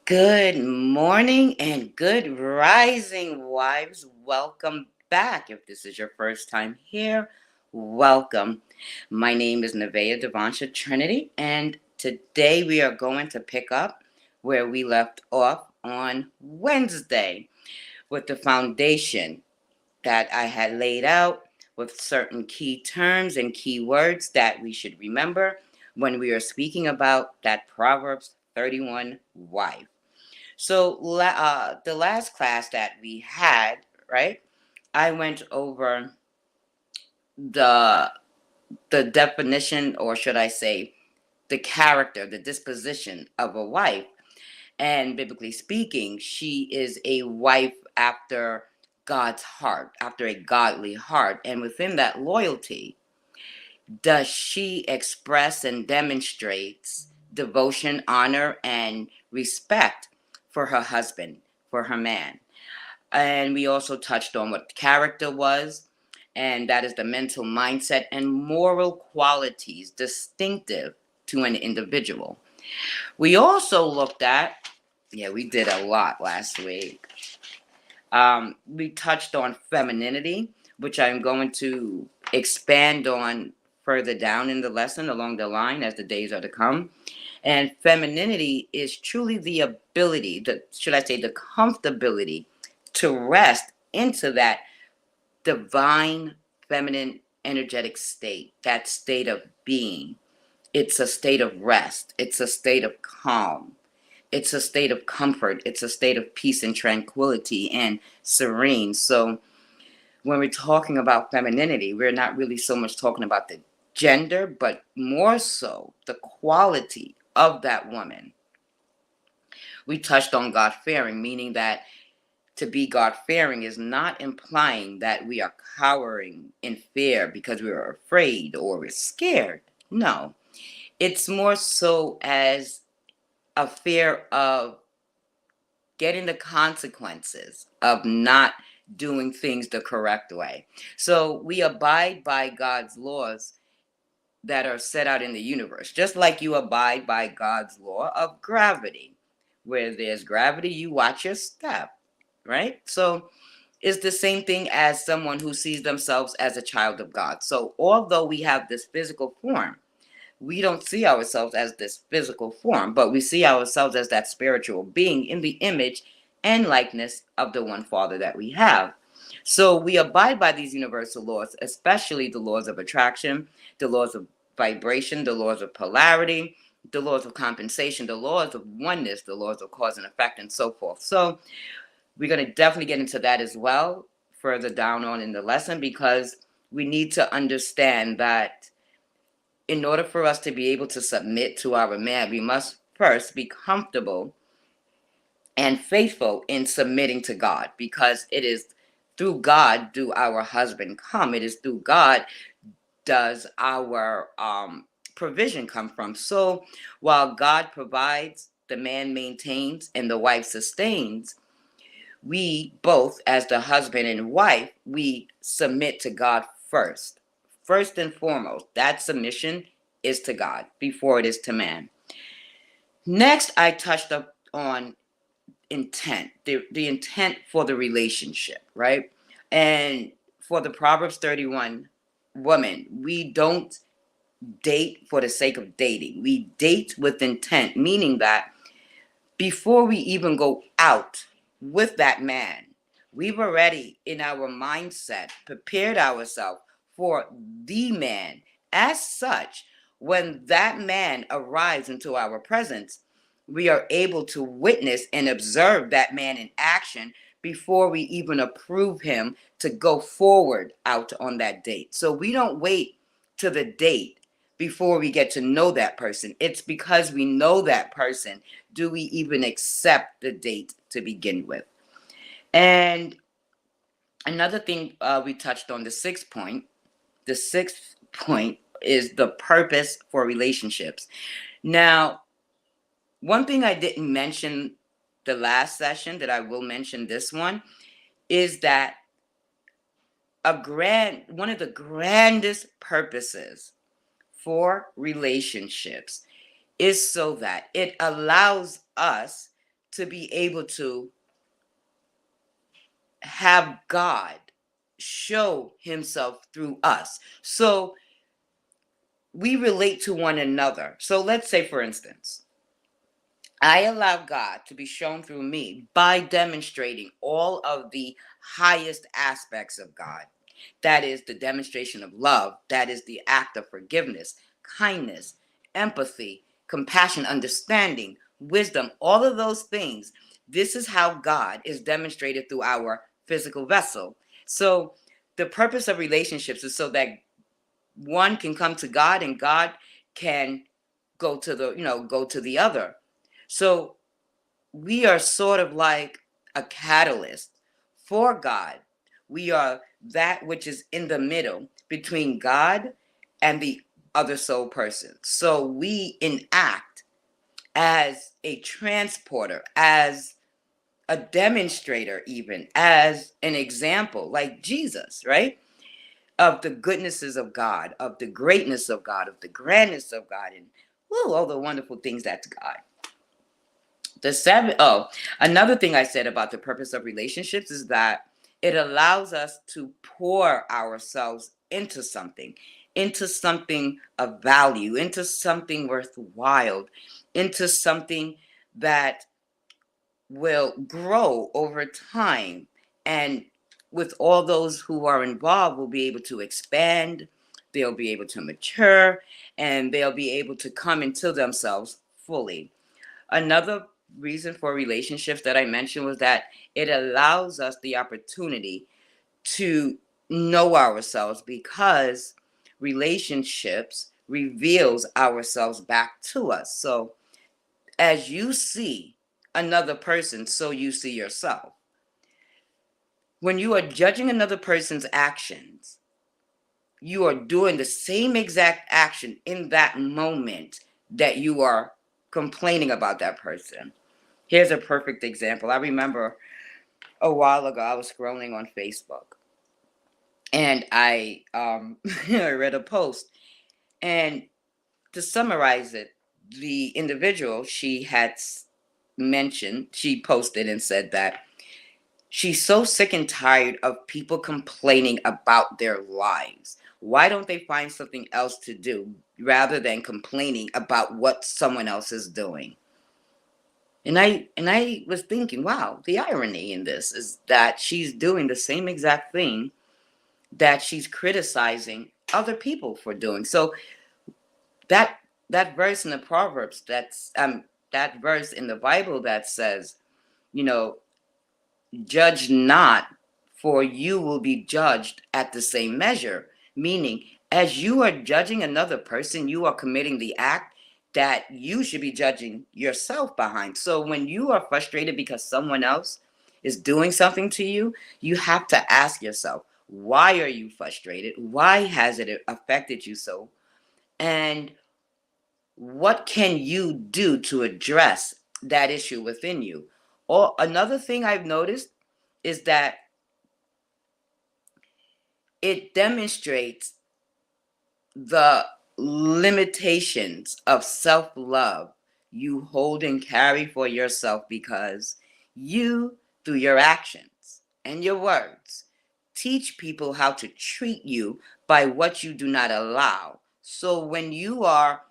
Good morning and good rising, wives. Welcome back. If this is your first time here, welcome. My name is Nevaeh Devansha Trinity, and today we are going to pick up where we left off on Wednesday with the foundation that I had laid out with certain key terms and key words that we should remember when we are speaking about that Proverbs 31 wife. So the last class that we had, right? I went over the the definition, or should I say, the character, the disposition of a wife. And biblically speaking, she is a wife after God's heart, after a godly heart. And within that loyalty, does she express and demonstrates devotion, honor, and respect for her husband, for her man? And we also touched on what character was, and that is the mental mindset and moral qualities distinctive to an individual. We also looked at, yeah, we did a lot last week. We touched on femininity, which I'm going to expand on further down in the lesson along the line as the days are to come. And femininity is truly the ability, should I say, the comfortability to rest into that divine feminine energetic state, that state of being. It's a state of rest. It's a state of calm. It's a state of comfort. It's a state of peace and tranquility and serene. So when we're talking about femininity, we're not really so much talking about the gender, but more so the quality of that woman. We touched on God fearing, meaning that to be God fearing is not implying that we are cowering in fear because we are afraid or we're scared. No, it's more so as a fear of getting the consequences of not doing things the correct way. So we abide by God's laws that are set out in the universe, just like you abide by God's law of gravity. Where there's gravity, you watch your step, right? So it's the same thing as someone who sees themselves as a child of God. So although we have this physical form, we don't see ourselves as this physical form, but we see ourselves as that spiritual being in the image and likeness of the one Father that we have. So we abide by these universal laws, especially the laws of attraction, the laws of vibration, the laws of polarity, the laws of compensation, the laws of oneness, the laws of cause and effect, and so forth. So we're going to definitely get into that as well further down on in the lesson, because we need to understand that in order for us to be able to submit to our man, we must first be comfortable and faithful in submitting to God, because it is through God do our husband come. It is through God does our provision come from. So while God provides, the man maintains, and the wife sustains, we both, as the husband and wife, we submit to God first. First and foremost, that submission is to God before it is to man. Next, I touched up on intent, the intent for the relationship, right? And for the Proverbs 31 woman, we don't date for the sake of dating. We date with intent, meaning that before we even go out with that man, we've already in our mindset prepared ourselves for the man. As such, when that man arrives into our presence, we are able to witness and observe that man in action before we even approve him to go forward out on that date. So we don't wait to the date before we get to know that person. It's because we know that person do we even accept the date to begin with. And another thing we touched on, the sixth point. The sixth point is the purpose for relationships. Now, one thing I didn't mention the last session that I will mention this one is that one of the grandest purposes for relationships is so that it allows us to be able to have God show himself through us. So we relate to one another. So let's say, for instance, I allow God to be shown through me by demonstrating all of the highest aspects of God. That is the demonstration of love. That is the act of forgiveness, kindness, empathy, compassion, understanding, wisdom, all of those things. This is how God is demonstrated through our physical vessel. So the purpose of relationships is so that one can come to God and God can go to the other. So we are sort of like a catalyst for God. We are that which is in the middle between God and the other soul person. So we enact as a transporter, as a demonstrator, even as an example, like Jesus, right? Of the goodnesses of God, of the greatness of God, of the grandness of God, and all the wonderful things that's God. Another thing I said about the purpose of relationships is that it allows us to pour ourselves into something of value, into something worthwhile, into something that will grow over time. And with all those who are involved, will be able to expand, they'll be able to mature, and they'll be able to come into themselves fully. Another reason for relationships that I mentioned was that it allows us the opportunity to know ourselves, because relationships reveals ourselves back to us. So as you see another person, so you see yourself. When you are judging another person's actions, you are doing the same exact action in that moment that you are complaining about that person. Here's a perfect example. I remember a while ago, I was scrolling on Facebook, and I I read a post. And to summarize it, the individual she had mentioned, she posted and said that she's so sick and tired of people complaining about their lives. Why don't they find something else to do rather than complaining about what someone else is doing? And I was thinking, wow, the irony in this is that she's doing the same exact thing that she's criticizing other people for doing. So that that verse in the Proverbs, that verse in the Bible that says, you know, judge not, for you will be judged at the same measure. Meaning, as you are judging another person, you are committing the act that you should be judging yourself behind. So when you are frustrated because someone else is doing something to you, you have to ask yourself, why are you frustrated? Why has it affected you so? And what can you do to address that issue within you? Or another thing I've noticed is that it demonstrates the limitations of self-love you hold and carry for yourself, because you, through your actions and your words, teach people how to treat you by what you do not allow. So when you are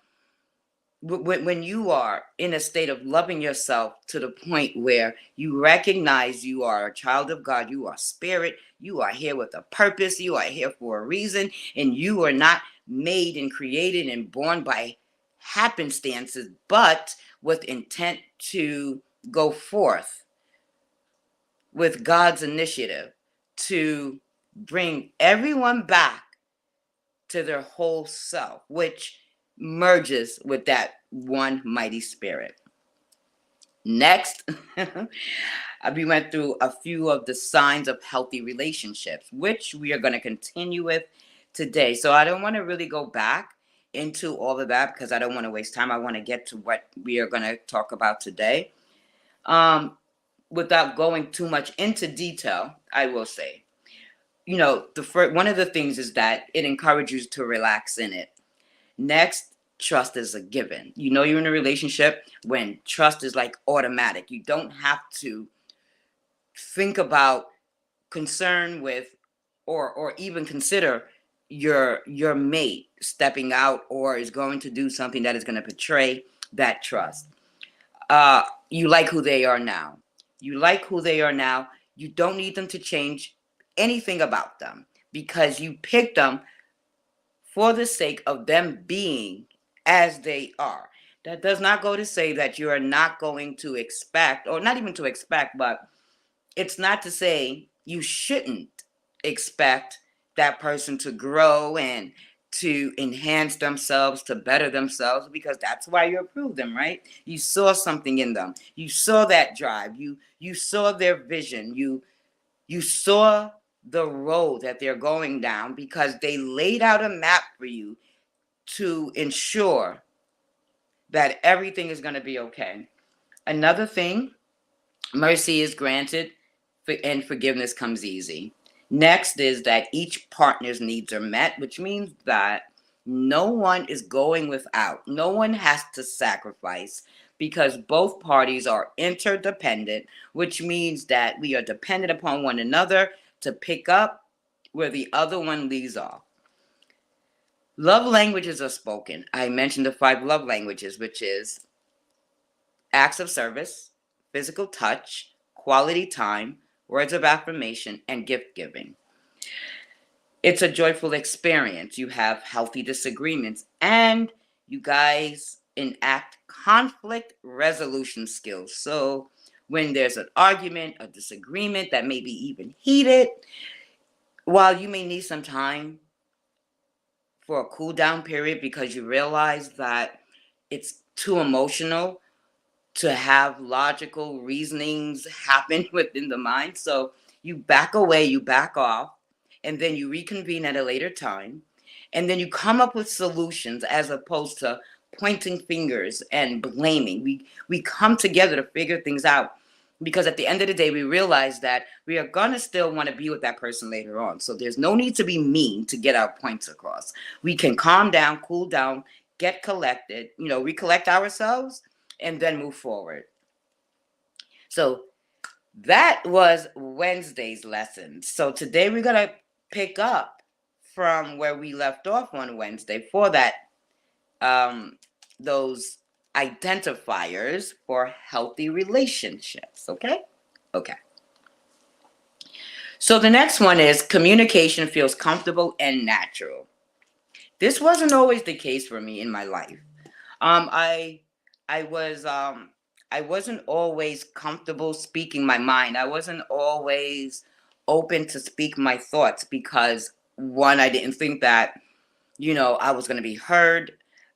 in a state of loving yourself to the point where you recognize you are a child of God, you are spirit, you are here with a purpose, you are here for a reason, and you are not made and created and born by happenstances, but with intent to go forth with God's initiative to bring everyone back to their whole self, which merges with that one mighty spirit. Next, we went through a few of the signs of healthy relationships, which we are going to continue with today. So I don't want to really go back into all of that because I don't want to waste time. I want to get to what we are going to talk about today. Without going too much into detail, I will say, one of the things is that it encourages you to relax in it. Next, trust is a given. You know you're in a relationship when trust is like automatic. You don't have to think about, concern with, or even consider your mate stepping out or is going to do something that is going to betray that trust. You like who they are now. You like who they are now. You don't need them to change anything about them because you picked them for the sake of them being as they are. That does not go to say that you are not going to expect, or not even to expect, but it's not to say you shouldn't expect that person to grow and to enhance themselves, to better themselves, because that's why you approved them, right? You saw something in them. You saw that drive. You saw their vision. You saw the road that they're going down because they laid out a map for you to ensure that everything is going to be okay. Another thing, mercy is granted and forgiveness comes easy. Next is that each partner's needs are met, which means that no one is going without. No one has to sacrifice because both parties are interdependent, which means that we are dependent upon one another to pick up where the other one leaves off. Love languages are spoken. I mentioned the 5 love languages, which is acts of service, physical touch, quality time, words of affirmation, and gift giving. It's a joyful experience. You have healthy disagreements, and you guys enact conflict resolution skills. So when there's an argument, a disagreement that may be even heated, while you may need some time for a cool down period because you realize that it's too emotional to have logical reasonings happen within the mind. So you back away, you back off, and then you reconvene at a later time. And then you come up with solutions as opposed to pointing fingers and blaming. We come together to figure things out because at the end of the day, we realize that we are going to still want to be with that person later on. So there's no need to be mean to get our points across. We can calm down, cool down, get collected, recollect ourselves, and then move forward. So that was Wednesday's lesson. So today we're going to pick up from where we left off on Wednesday for that those identifiers for healthy relationships. Okay. So the next one is communication feels comfortable and natural. This wasn't always the case for me in my life. I wasn't always comfortable speaking my mind. I wasn't always open to speak my thoughts because one, I didn't think that, I was going to be heard.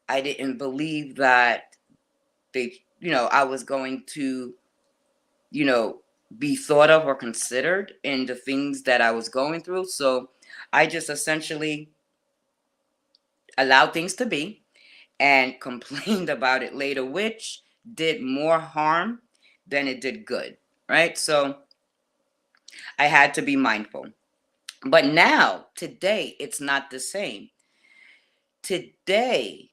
I didn't believe that I was going to, be thought of or considered in the things that I was going through. So I just essentially allowed things to be and complained about it later, which did more harm than it did good, right? So I had to be mindful. But now, today, it's not the same. Today,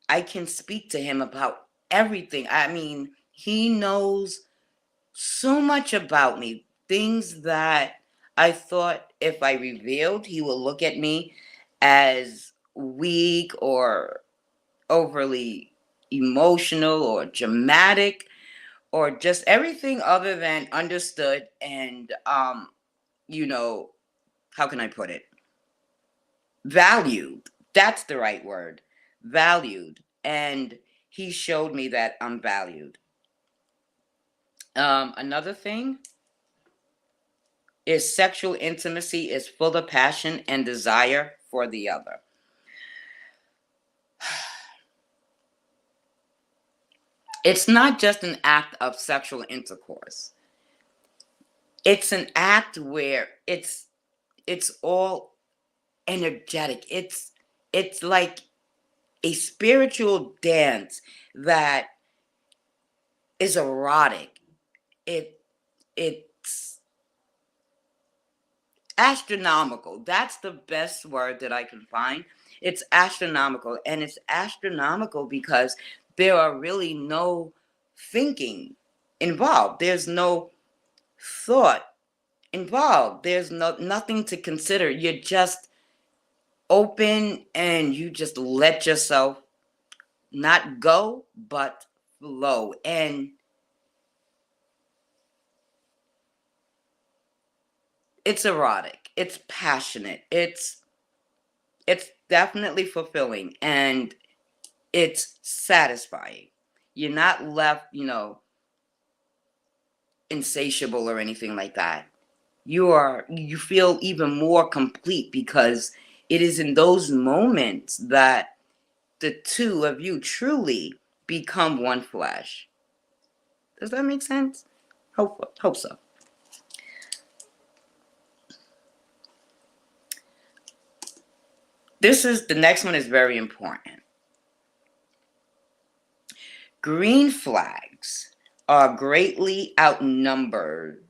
I can speak to him about everything. I mean, he knows so much about me, things that I thought if I revealed, he would look at me as weak or overly emotional or dramatic or just everything other than understood and how can I put it, valued. That's the right word. Valued. And he showed me that I'm valued. Another thing is sexual intimacy is full of passion and desire for the other. It's not just an act of sexual intercourse. It's an act where it's all energetic. It's like a spiritual dance that is erotic. It's astronomical. That's the best word that I can find. It's astronomical, and it's astronomical because there are really no thinking involved. There's no thought involved. There's nothing to consider. You're just open and you just let yourself not go but flow. And it's erotic, it's passionate, it's definitely fulfilling, and it's satisfying. You're not left, insatiable or anything like that. You feel even more complete because it is in those moments that the two of you truly become one flesh. Does that make sense? Hope so. The next one is very important. Green flags are greatly outnumbered.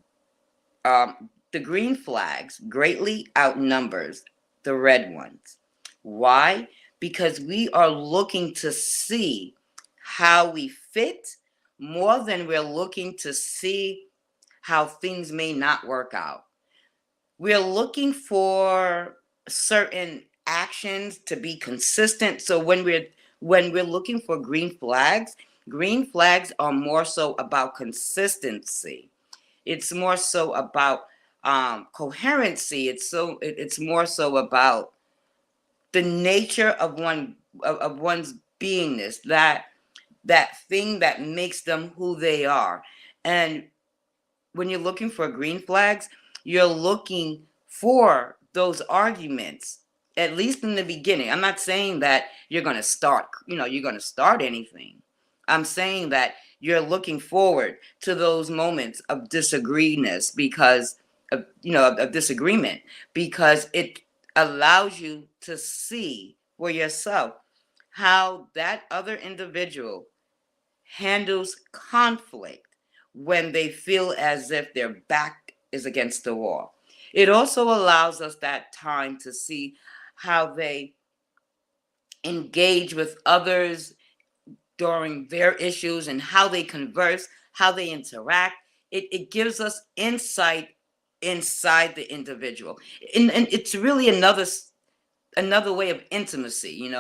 The green flags greatly outnumbers the red ones. Why? Because we are looking to see how we fit more than we're looking to see how things may not work out. We're looking for certain actions to be consistent. So when we're looking for green flags are more so about consistency. It's more so about coherency. It's more so about the nature of one's beingness, that thing that makes them who they are. And when you're looking for green flags, you're looking for those arguments, at least in the beginning. I'm not saying that you're going to start anything. I'm saying that you're looking forward to those moments of disagreement of disagreement, because it allows you to see for yourself how that other individual handles conflict when they feel as if their back is against the wall. It also allows us that time to see how they engage with others during their issues and how they converse, how they interact. It gives us insight inside the individual. And it's really another way of intimacy,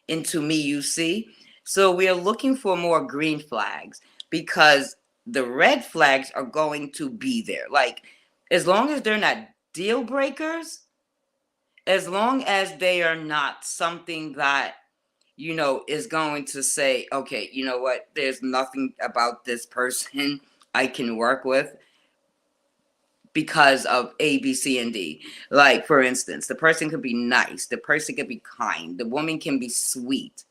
into me, you see. So we are looking for more green flags because the red flags are going to be there. Like, as long as they're not deal breakers, as long as they are not something that, is going to say, okay, you know what, there's nothing about this person I can work with because of A, B, C, and D. Like, for instance, the person could be nice, the person could be kind, the woman can be sweet,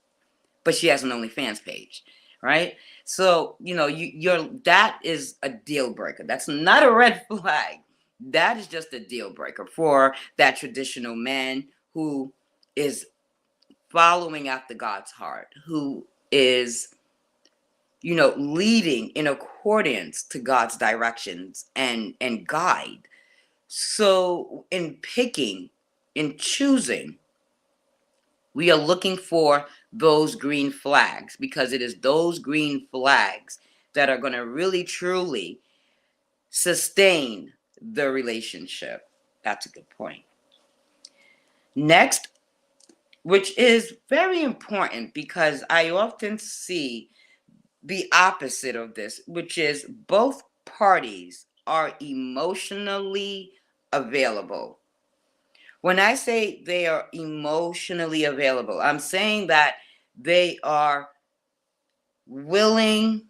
but she has an OnlyFans page, right? So, that is a deal breaker. That's not a red flag. That is just a deal breaker for that traditional man who is following after God's heart, who is, leading in accordance to God's directions and guide. So in choosing, we are looking for those green flags, because it is those green flags that are going to really truly sustain the relationship. That's a good point. Next, which is very important because I often see the opposite of this, which is both parties are emotionally available. When I say they are emotionally available, I'm saying that they are willing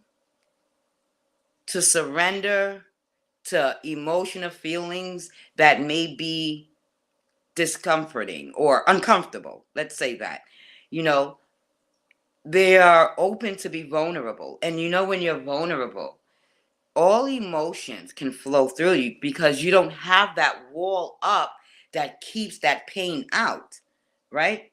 to surrender to emotional feelings that may be discomforting or uncomfortable. Let's say that. They are open to be vulnerable. And when you're vulnerable, all emotions can flow through you because you don't have that wall up that keeps that pain out, right?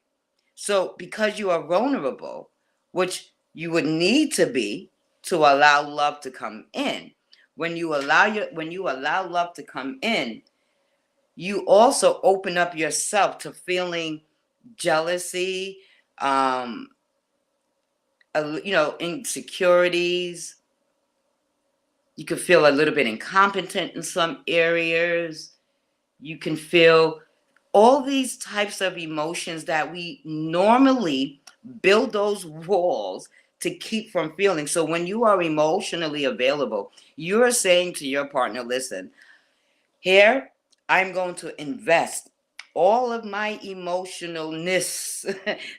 So because you are vulnerable, which you would need to be to allow love to come in, when you allow love to come in, you also open up yourself to feeling jealousy, um, insecurities. You could feel a little bit incompetent in some areas. You can feel all these types of emotions that we normally build those walls to keep from feeling. So when you are emotionally available, you're saying to your partner, listen, here I'm going to invest all of my emotionalness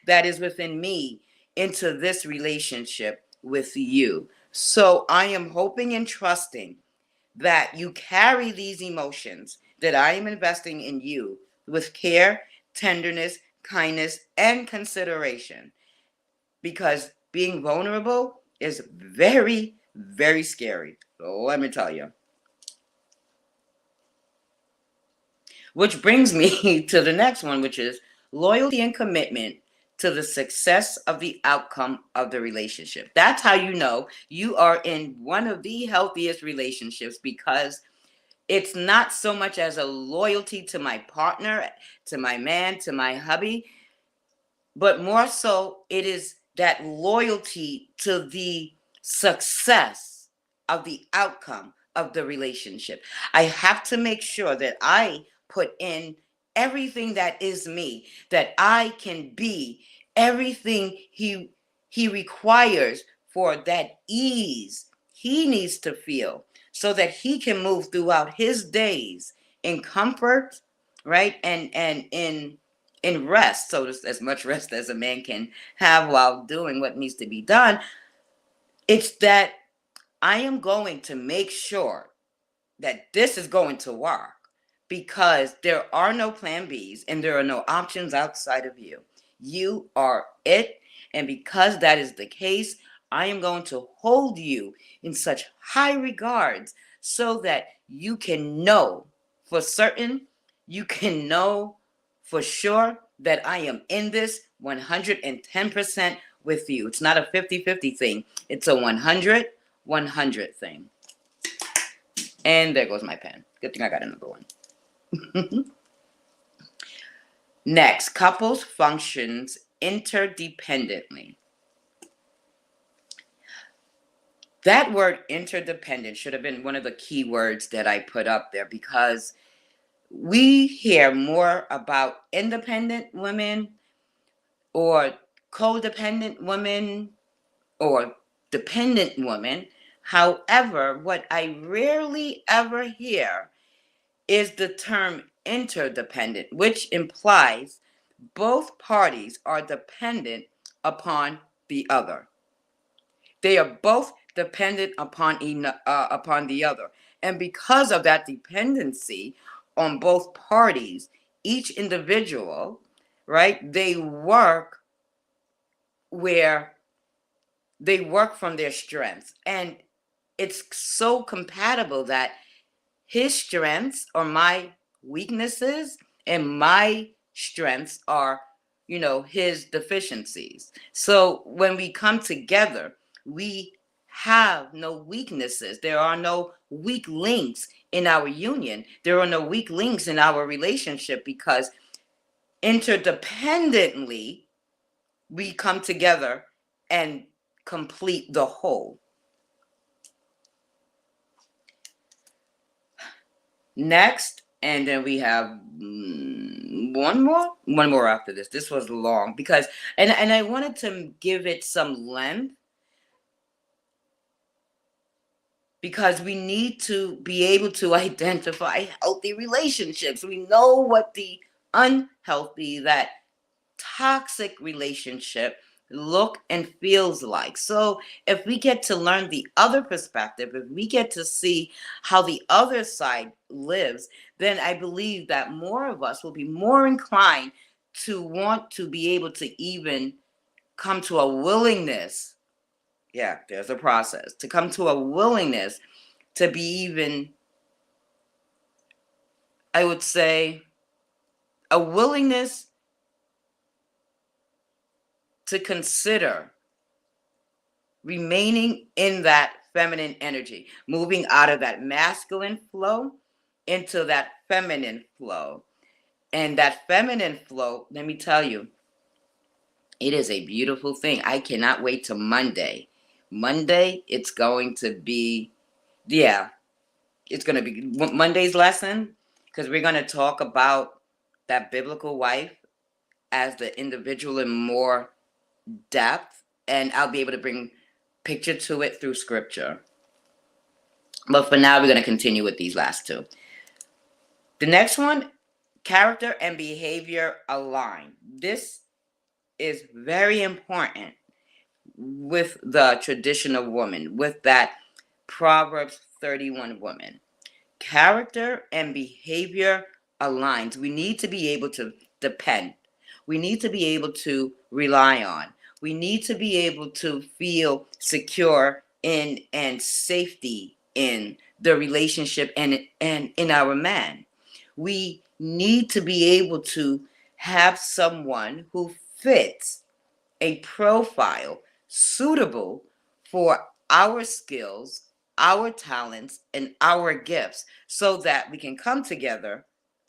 that is within me into this relationship with you. So I am hoping and trusting that you carry these emotions that I am investing in you with care, tenderness, kindness, and consideration. Because being vulnerable is very, very scary. Let me tell you. Which brings me to the next one, which is loyalty and commitment to the success of the outcome of the relationship. That's how you know you are in one of the healthiest relationships, because it's not so much as a loyalty to my partner, to my man, to my hubby, but more so it is that loyalty to the success of the outcome of the relationship. I have to make sure that I put in everything that is me, that I can be everything he requires for that ease he needs to feel, so that he can move throughout his days in comfort, right? And in rest, so as much rest as a man can have while doing what needs to be done. It's that I am going to make sure that this is going to work, because there are no plan Bs and there are no options outside of you. You are it. And because that is the case, I am going to hold you in such high regards so that you can know for certain, you can know for sure that I am in this 110% with you. It's not a 50-50 thing, it's a 100-100 thing. And there goes my pen. Good thing I got another one. Next, couples functions interdependently. That word interdependent should have been one of the key words that I put up there, because we hear more about independent women or codependent women or dependent women. However, what I rarely ever hear is the term interdependent, which implies both parties are dependent upon the other. They are both dependent upon the other. And because of that dependency on both parties, each individual, right, where they work from their strengths. And it's so compatible that his strengths are my weaknesses and my strengths are, his deficiencies. So when we come together, we have no weaknesses. There are no weak links in our union. There are no weak links in our relationship, because interdependently we come together and complete the whole. Next, and then we have one more after this. This was long, because and I wanted to give it some length, because we need to be able to identify healthy relationships. We know what the unhealthy, that toxic relationship look and feels like. So if we get to learn the other perspective, if we get to see how the other side lives, then I believe that more of us will be more inclined to want to be able to even come to a willingness. Yeah, there's a process to come to a willingness to be even, I would say, a willingness to consider remaining in that feminine energy, moving out of that masculine flow into that feminine flow. And that feminine flow, let me tell you, It is a beautiful thing. I cannot wait till Monday. Monday, it's going to be, yeah, it's going to be Monday's lesson, because we're going to talk about that biblical wife as the individual in more depth, and I'll be able to bring picture to it through scripture. But for now, we're going to continue with these last two. The next one, character and behavior align. This is very important with the traditional woman, with that Proverbs 31 woman. Character and behavior aligns. We need to be able to depend. We need to be able to rely on. We need to be able to feel secure in and safety in the relationship and in our man. We need to be able to have someone who fits a profile suitable for our skills, our talents, and our gifts, so that we can come together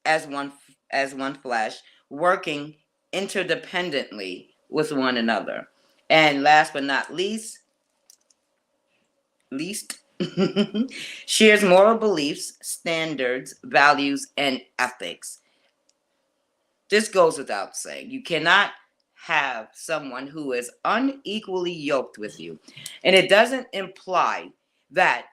as one flesh, working interdependently with one another. And last but not least shares moral beliefs, standards, values, and ethics. This goes without saying. You cannot have someone who is unequally yoked with you. And it doesn't imply that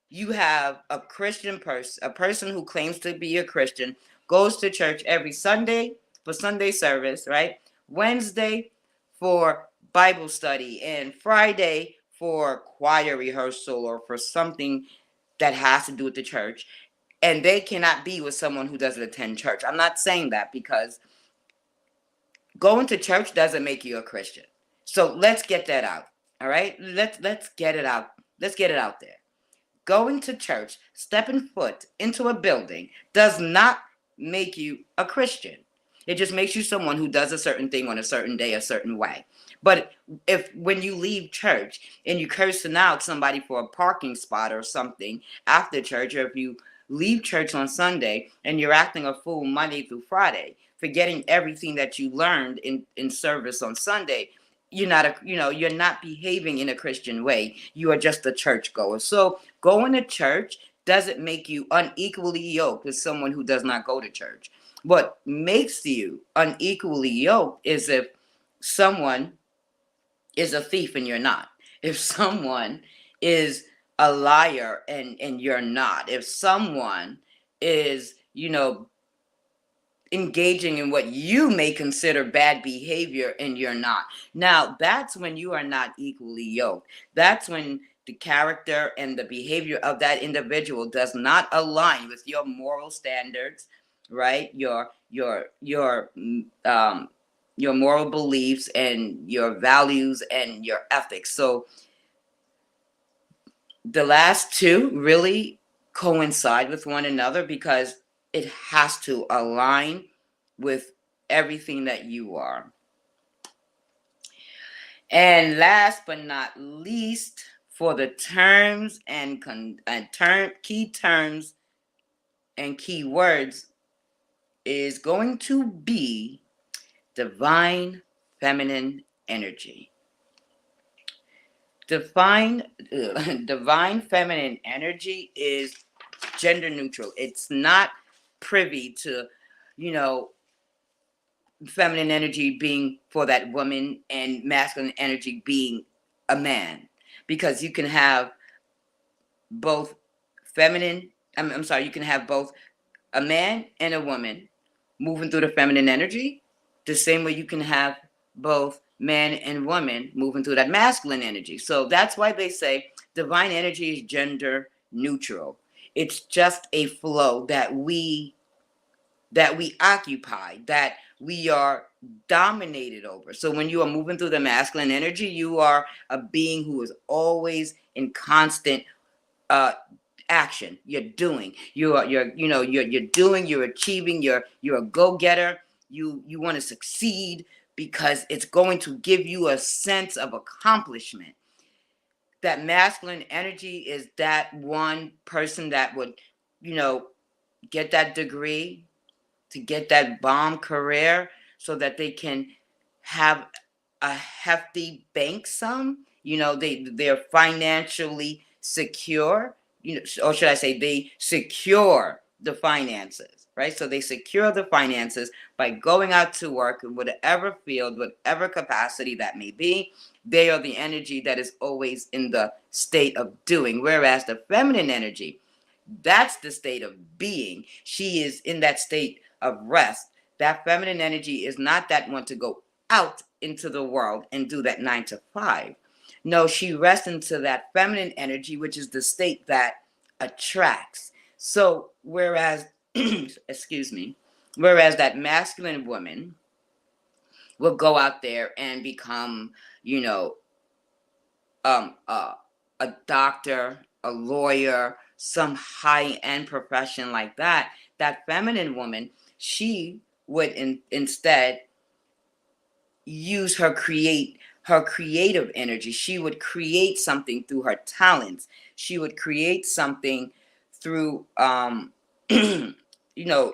you have a Christian person, a person who claims to be a Christian, goes to church every Sunday for Sunday service, right? Wednesday for Bible study, and Friday for choir rehearsal or for something that has to do with the church. And they cannot be with someone who doesn't attend church. I'm not saying that, because going to church doesn't make you a Christian. So let's get that out. All right? Let's get it out. Let's get it out there. Going to church, stepping foot into a building, does not make you a Christian. It just makes you someone who does a certain thing on a certain day, a certain way. But if when you leave church and you cursing out somebody for a parking spot or something after church, or if you leave church on Sunday and you're acting a fool Monday through Friday, forgetting everything that you learned in service on Sunday, you're not behaving in a Christian way. You are just a churchgoer. So going to church doesn't make you unequally yoked with someone who does not go to church. What makes you unequally yoked is if someone is a thief and you're not. If someone is a liar and you're not. If someone is, engaging in what you may consider bad behavior and you're not. Now, that's when you are not equally yoked. That's when the character and the behavior of that individual does not align with your moral standards, right? Your moral beliefs and your values and your ethics. So the last two really coincide with one another, because it has to align with everything that you are. And last but not least, for the terms and key terms and key words, is going to be divine feminine energy. Divine feminine energy is gender neutral. It's not privy to, feminine energy being for that woman and masculine energy being a man, because you can have both feminine. I'm sorry. You can have both a man and a woman moving through the feminine energy, the same way you can have both man and woman moving through that masculine energy. So that's why they say divine energy is gender neutral. It's just a flow that we occupy, that we are dominated over. So when you are moving through the masculine energy, you are a being who is always in constant action. You're doing. You're doing. You're achieving. You're a go-getter. You want to succeed, because it's going to give you a sense of accomplishment. That masculine energy is that one person that would, get that degree, to get that bomb career, so that they can have a hefty bank sum. They're financially secure, or should I say they secure the finances, right? So they secure the finances by going out to work in whatever field, whatever capacity that may be. They are the energy that is always in the state of doing, whereas the feminine energy, that's the state of being. She is in that state of rest. That feminine energy is not that one to go out into the world and do that 9 to 5. No, she rests into that feminine energy, which is the state that attracts. So, whereas, excuse me, whereas that masculine woman will go out there and become, you know, um, uh, a doctor, a lawyer, some high end profession like that, that feminine woman, she would instead use her creative energy. She would create something through her talents. She would create something through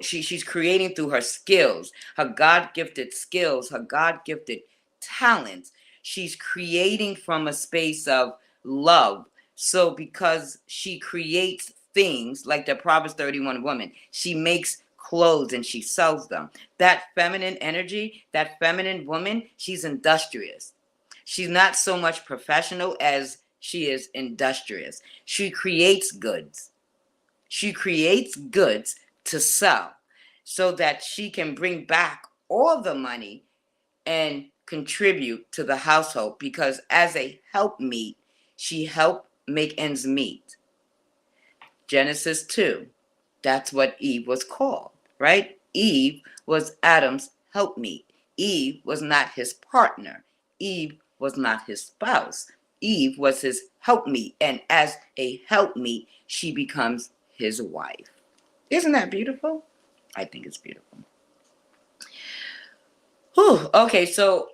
she's creating through her skills, her God-gifted skills, her God-gifted talents. She's creating from a space of love. So because she creates things like the Proverbs 31 woman, she makes clothes and she sells them. That feminine energy, that feminine woman, she's industrious. She's not so much professional as she is industrious. She creates goods. She creates goods to sell so that she can bring back all the money and contribute to the household, because as a helpmeet, she helped make ends meet. Genesis 2, that's what Eve was called, right? Eve was Adam's helpmeet. Eve was not his partner. Eve was not his spouse. Eve was his helpmeet. And as a helpmeet, she becomes his wife. Isn't that beautiful? I think it's beautiful. Whew. Okay, so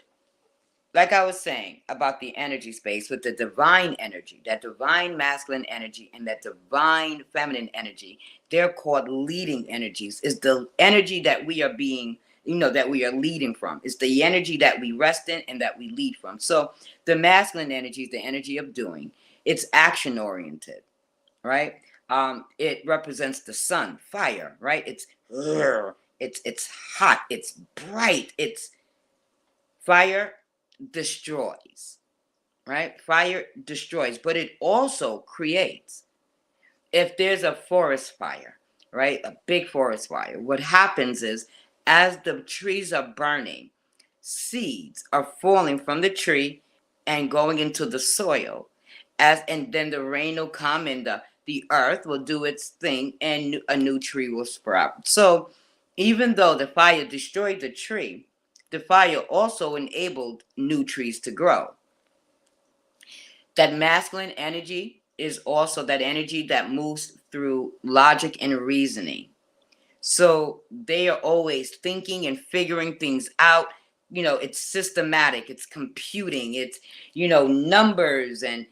like I was saying about the energy space with the divine energy, that divine masculine energy and that divine feminine energy, they're called leading energies. Is the energy that we are being, that we are leading from. It's the energy that we rest in and that we lead from. So the masculine energy is the energy of doing. It's action oriented, right? It represents the sun, fire, right? It's hot, it's bright, it's fire destroys, right? Fire destroys, but it also creates. If there's a forest fire, right? A big forest fire, what happens is as the trees are burning, seeds are falling from the tree and going into the soil. And then the rain will come and the earth will do its thing and a new tree will sprout. So even though the fire destroyed the tree, the fire also enabled new trees to grow. That masculine energy is also that energy that moves through logic and reasoning. So they are always thinking and figuring things out. It's systematic, it's computing, it's, numbers and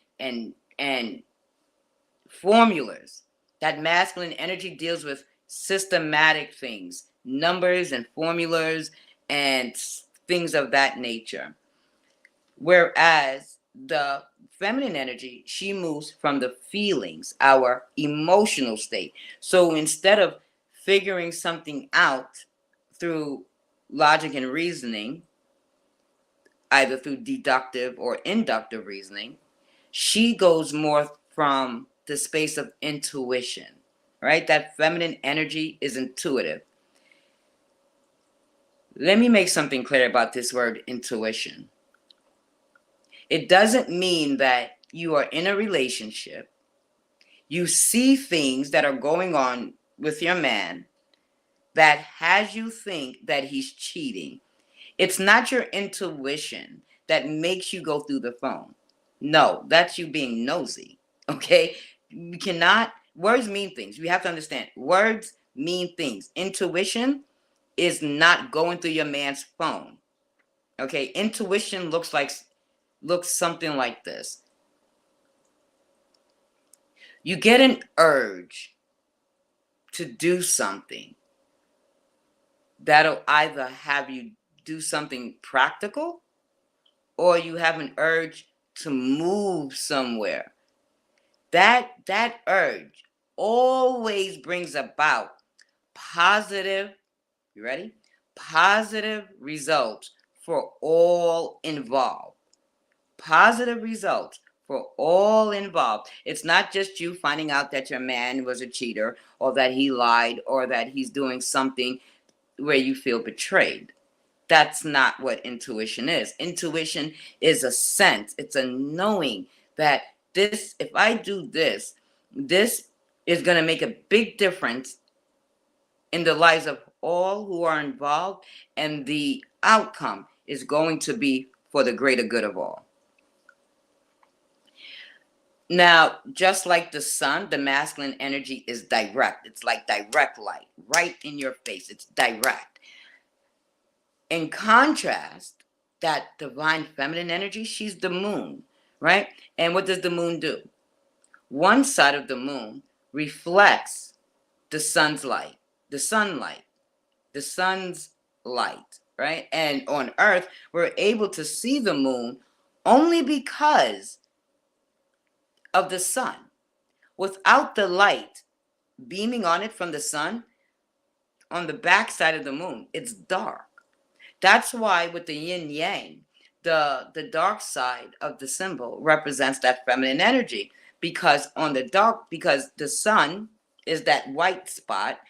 formulas. That masculine energy deals with systematic things, numbers and formulas and things of that nature. Whereas the feminine energy, she moves from the feelings, our emotional state. So instead of figuring something out through logic and reasoning, either through deductive or inductive reasoning, she goes more from the space of intuition, right? That feminine energy is intuitive. Let me make something clear about this word intuition. It doesn't mean that you are in a relationship, you see things that are going on with your man that has you think that he's cheating. It's not your intuition that makes you go through the phone. No, that's you being nosy. Okay? You cannot, words mean things. We have to understand. Words mean things. Intuition is not going through your man's phone. Okay? Intuition looks something like this. You get an urge to do something that'll either have you do something practical or you have an urge to move somewhere, that urge always brings about positive, you ready? Positive results for all involved. Positive results for all involved. It's not just you finding out that your man was a cheater or that he lied or that he's doing something where you feel betrayed. That's not what intuition is. Intuition is a sense, it's a knowing that this, if I do this, this is going to make a big difference in the lives of all who are involved, and the outcome is going to be for the greater good of all. Now, just like the sun, the masculine energy is direct. It's like direct light, right in your face. It's direct. In contrast, that divine feminine energy, she's the moon, right? And what does the moon do? One side of the moon reflects the sun's light, the sunlight, the sun's light, right? And on Earth, we're able to see the moon only because of the sun. Without the light beaming on it from the sun, on the backside of the moon, it's dark. That's why with the yin yang, the dark side of the symbol represents that feminine energy, because because the sun is that white spot,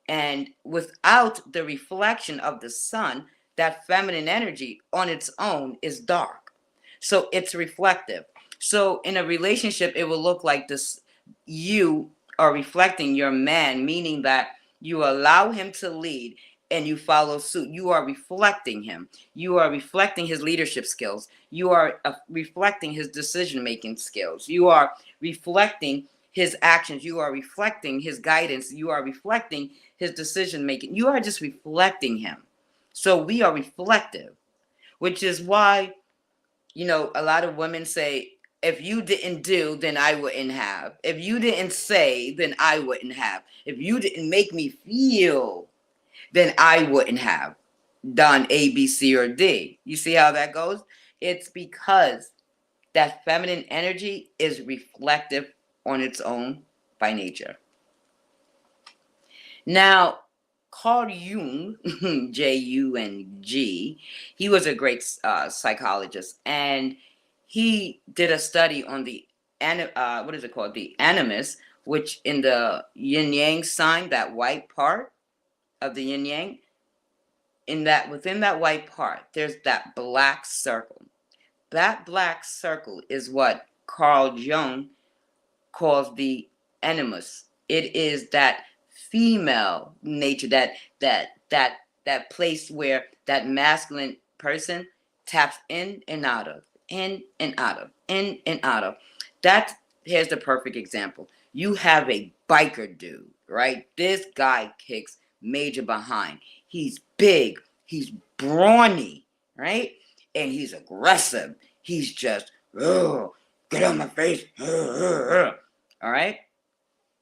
and without the reflection of the sun, that feminine energy on its own is dark. So it's reflective. So in a relationship, it will look like this: you are reflecting your man, meaning that you allow him to lead and you follow suit. You are reflecting him. You are reflecting his leadership skills. You are reflecting his decision-making skills. You are reflecting his actions. You are reflecting his guidance. You are reflecting his decision-making. You are just reflecting him. So we are reflective, which is why, a lot of women say, if you didn't do, then I wouldn't have. If you didn't say, then I wouldn't have. If you didn't make me feel, then I wouldn't have done A, B, C, or D. You see how that goes? It's because that feminine energy is reflective on its own by nature. Now, Carl Jung, Jung, he was a great psychologist, and he did a study on the what is it called? The animus, which in the yin yang sign, that white part of the yin yang, within that white part, there's that black circle. That black circle is what Carl Jung calls the animus. It is that female nature, that place where that masculine person taps in and out of, in and out of, in and out of. Here's the perfect example. You have a biker dude, right? This guy kicks major behind. He's big, he's brawny, right? And he's aggressive. He's just, oh, get on my face. All right?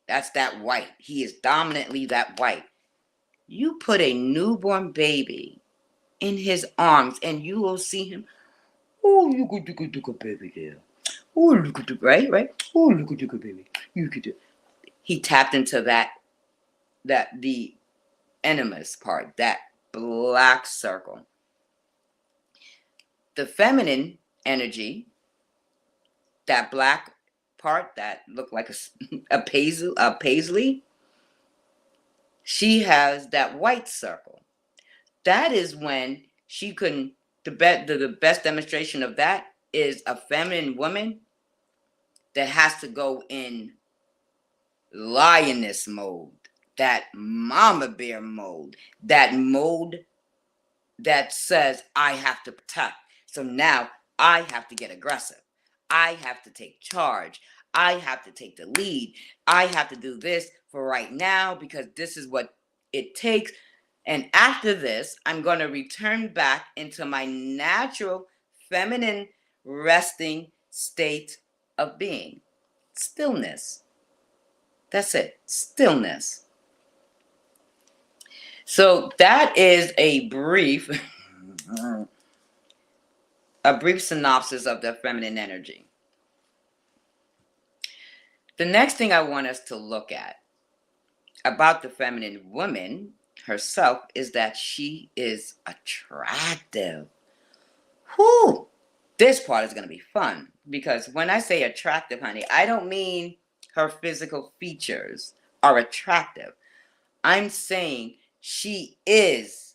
That's that white. He is dominantly that white. You put a newborn baby in his arms and you will see him. Oh, look at baby there. Oh, look at the, right? Oh, look at the baby. You could do. He tapped into the animus part, that black circle. The feminine energy, that black part that looked like a paisley, she has that white circle. That is when she couldn't. The best demonstration of that is a feminine woman that has to go in lioness mode, that mama bear mode, that mode that says, I have to protect. So now I have to get aggressive. I have to take charge. I have to take the lead. I have to do this for right now because this is what it takes. And after this, I'm going to return back into my natural feminine resting state of being. Stillness. That's it. Stillness. So that is a brief a brief synopsis of the feminine energy. The next thing I want us to look at about the feminine woman herself is that she is attractive. Whew! This part is going to be fun because when I say attractive, honey, I don't mean her physical features are attractive. I'm saying she is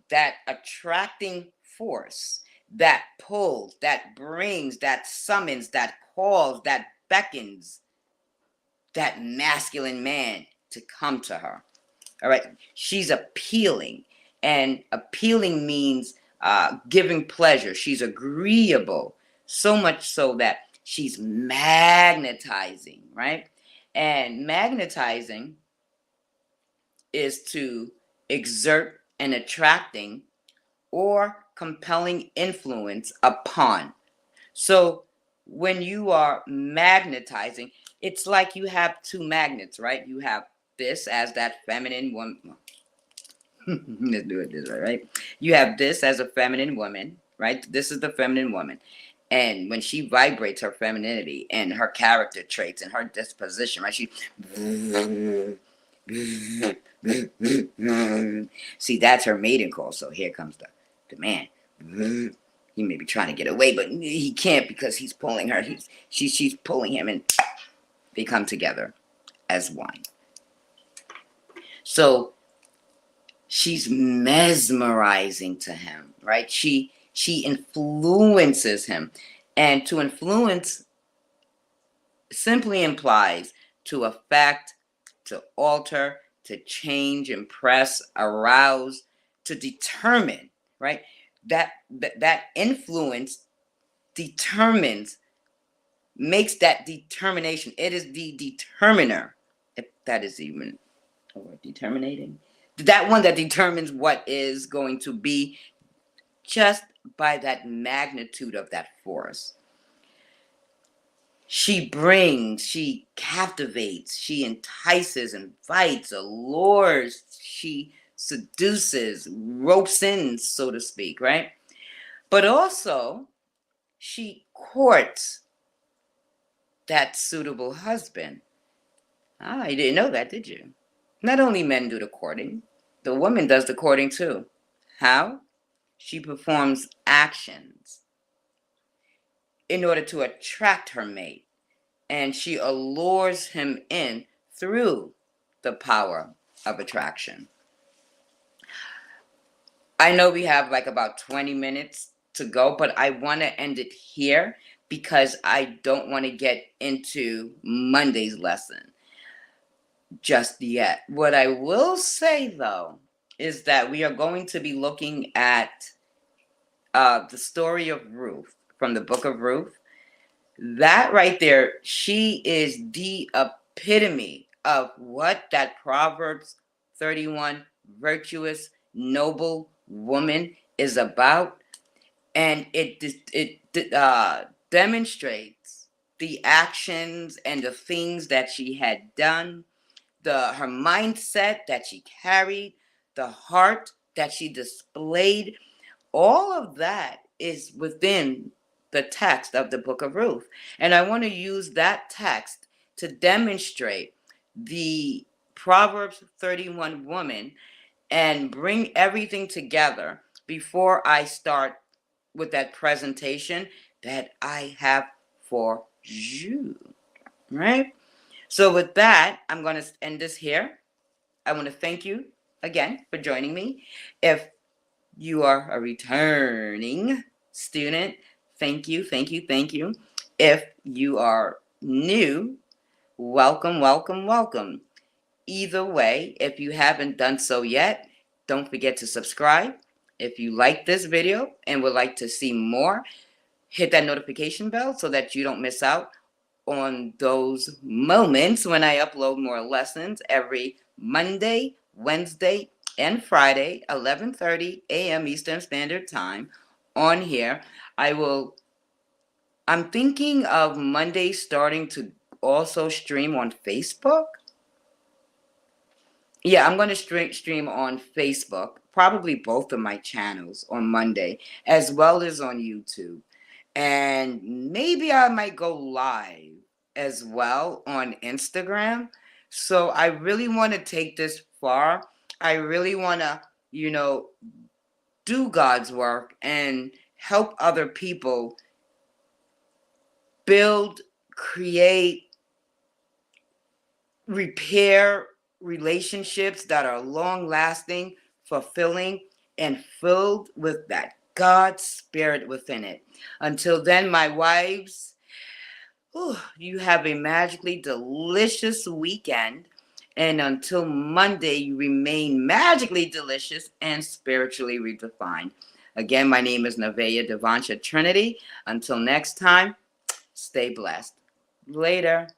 that attracting force that pulls, that brings, that summons, that calls, that beckons that masculine man to come to her. All right. She's appealing, and appealing means giving pleasure. She's agreeable, so much so that she's magnetizing, right? And magnetizing is to exert an attracting or compelling influence upon. So when you are magnetizing, it's like you have two magnets, right? You have this as that feminine woman. Let's do it this way, right? You have this as a feminine woman, right? This is the feminine woman. And when she vibrates her femininity and her character traits and her disposition, right? She see, that's her mating call. So here comes the man. He may be trying to get away, but he can't because he's pulling her. She's pulling him, and they come together as one. So she's mesmerizing to him, right? She influences him, and to influence simply implies to affect, to alter, to change, impress, arouse, to determine, right? That influence determines, makes that determination. It is the determiner, if that is even a word, determinating. That one that determines what is going to be just by that magnitude of that force. She brings, she captivates, she entices, invites, allures, she seduces, ropes in, so to speak, right? But also, she courts that suitable husband. Ah, you didn't know that, did you? Not only men do the courting, the woman does the courting too. How? She performs actions in order to attract her mate, and she allures him in through the power of attraction. I know we have like about 20 minutes to go, but I want to end it here because I don't want to get into Monday's lesson just yet. What I will say, though, is that we are going to be looking at the story of Ruth from the book of Ruth. That right there, she is the epitome of what that Proverbs 31 virtuous, noble woman is about. And it demonstrates the actions and the things that she had done, her mindset that she carried, the heart that she displayed. All of that is within the text of the book of Ruth. And I want to use that text to demonstrate the Proverbs 31 woman and bring everything together before I start with that presentation that I have for you, right? So with that, I'm going to end this here. I want to thank you again for joining me. If you are a returning student, thank you, thank you, thank you. If you are new, welcome, welcome, welcome. Either way, if you haven't done so yet, don't forget to subscribe. If you like this video and would like to see more, hit that notification bell so that you don't miss out on those moments when I upload more lessons every Monday, Wednesday, and Friday, 11:30 a.m. Eastern Standard Time on here. I'm thinking of Monday starting to also stream on Facebook. Yeah, I'm going to stream on Facebook probably both of my channels on Monday, as well as on YouTube. And maybe I might go live as well on Instagram. So I really want to take this far. I really want to, you know, do God's work and help other people build, create, repair relationships that are long lasting, fulfilling, and filled with that God spirit within it. Until then, my wives, you have a magically delicious weekend. And until Monday, you remain magically delicious and spiritually redefined. Again, my name is Nevaeh Devansha Trinity. Until next time, stay blessed. Later.